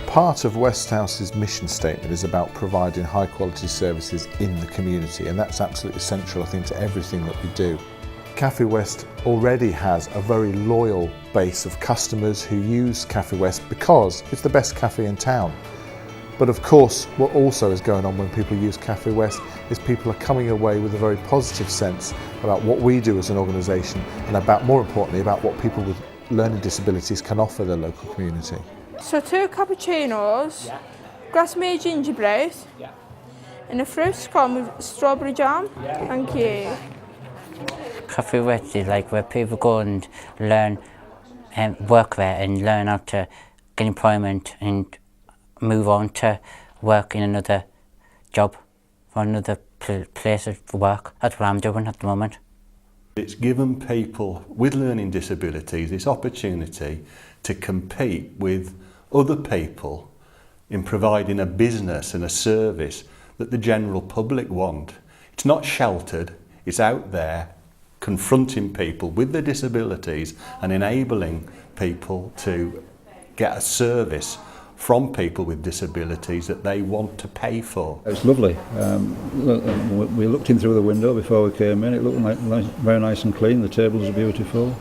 Part of West House's mission statement is about providing high quality services in the community, and that's absolutely central, I think, to everything that we do. Café West already has a very loyal base of customers who use Café West because it's the best cafe in town. But of course, what also is going on when people use Café West is people are coming away with a very positive sense about what we do as an organisation and about, more importantly, about what people with learning disabilities can offer their local community. So 2 cappuccinos, glass made gingerbread, and a fruit scone with strawberry jam. Thank you. Café West is like where people go and learn and work there and learn how to get employment and move on to work in another job or another place of work. That's what I'm doing at the moment. It's given people with learning disabilities this opportunity to compete with other people in providing a business and a service that the general public want. It's not sheltered, it's out there confronting people with their disabilities and enabling people to get a service from people with disabilities that they want to pay for. It's lovely. We looked in through the window before we came in. It looked very nice and clean. The tables are beautiful.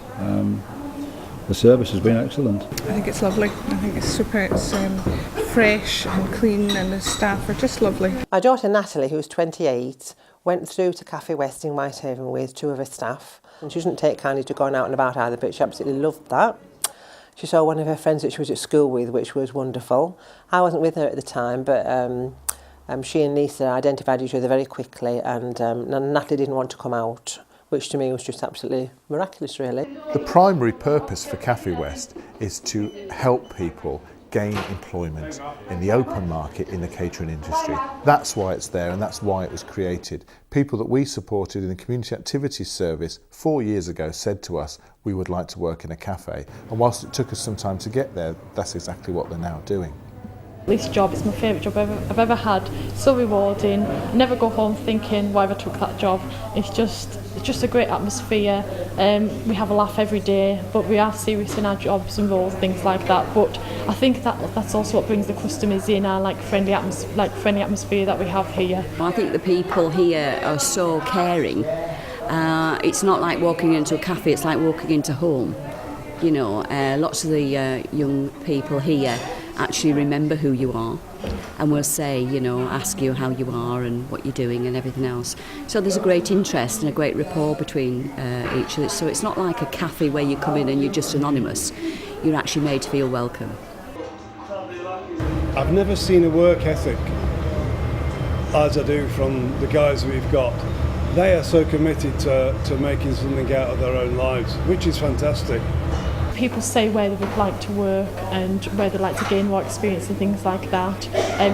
The service has been excellent. I think it's lovely. I think it's super. It's fresh and clean, and the staff are just lovely. My daughter Natalie, who's 28, went through to Café West in Whitehaven with 2 of her staff. And she doesn't take kindly to going out and about either, but she absolutely loved that. She saw one of her friends that she was at school with, which was wonderful. I wasn't with her at the time, but she and Lisa identified each other very quickly, and Natalie didn't want to come out, which to me was just absolutely miraculous, really. The primary purpose for Café West is to help people gain employment in the open market in the catering industry. That's why it's there, and that's why it was created. People that we supported in the Community Activities Service 4 years ago said to us, we would like to work in a cafe. And whilst it took us some time to get there, that's exactly what they're now doing. This job is my favourite job I've ever had. It's so rewarding. I never go home thinking why I took that job. It's just a great atmosphere. We have a laugh every day, but we are serious in our jobs and roles, things like that. But I think that's also what brings the customers in, our friendly atmosphere that we have here. I think the people here are so caring. It's not like walking into a cafe, it's like walking into home. You know, lots of the young people here actually remember who you are and will say, you know, ask you how you are and what you're doing and everything else. So there's a great interest and a great rapport between each other. So it's not like a cafe where you come in and you're just anonymous. You're actually made to feel welcome. I've never seen a work ethic as I do from the guys we've got. They are so committed to making something out of their own lives, which is fantastic. People say where they would like to work and where they'd like to gain more experience and things like that.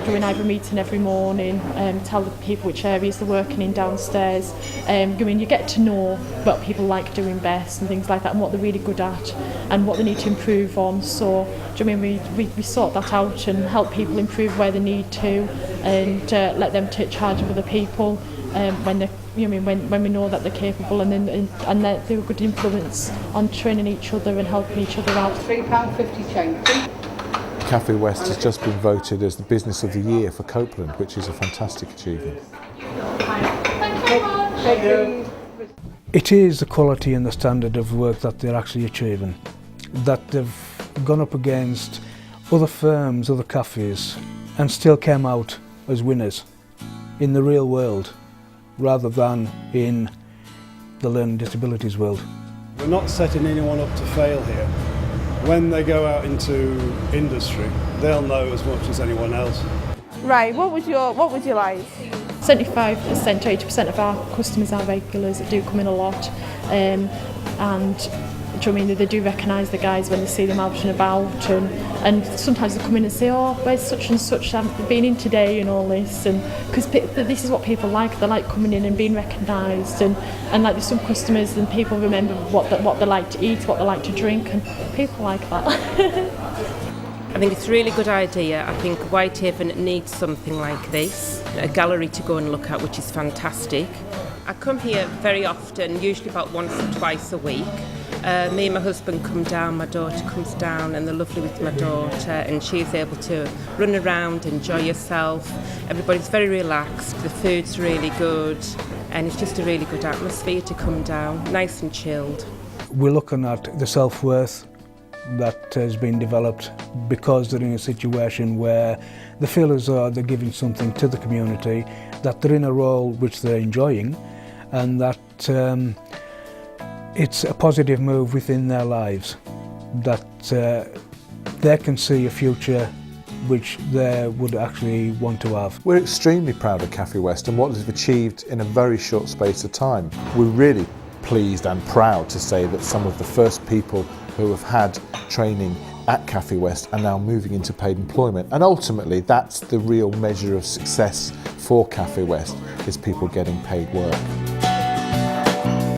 Doing either meeting every morning, tell the people which areas they're working in downstairs. You get to know what people like doing best and things like that, and what they're really good at and what they need to improve on. So we sort that out and help people improve where they need to, and let them take charge of other people when they when we know that they're capable, and they're a good influence on training each other and helping each other out. £3.50 change. Café West has just been voted as the Business of the Year for Copeland, which is a fantastic achievement. Thank you. It is the quality and the standard of work that they're actually achieving, that they've gone up against other firms, other cafes, and still came out as winners in the real world, rather than in the learning disabilities world. We're not setting anyone up to fail here. When they go out into industry, they'll know as much as anyone else. Right, what would you like? 75% to 80% of our customers are regulars that do come in a lot, and they do recognise the guys when they see them out and about, and sometimes they come in and say, oh, where's such and such, I've been in today and all this, and because this is what people like. They like coming in and being recognised, and like there's some customers and people remember what they like to eat, what they like to drink, and people like that. I think it's a really good idea. I think Whitehaven needs something like this, a gallery to go and look at, which is fantastic. I come here very often, usually about once or twice a week. Me and my husband come down, my daughter comes down, and they're lovely with my daughter, and she's able to run around, enjoy herself. Everybody's very relaxed, the food's really good, and it's just a really good atmosphere to come down, nice and chilled. We're looking at the self-worth that has been developed because they're in a situation where they feel as though they're giving something to the community, that they're in a role which they're enjoying, and that it's a positive move within their lives, that they can see a future which they would actually want to have. We're extremely proud of Café West and what they've achieved in a very short space of time. We're really pleased and proud to say that some of the first people who have had training at Café West are now moving into paid employment, and ultimately that's the real measure of success for Café West, is people getting paid work.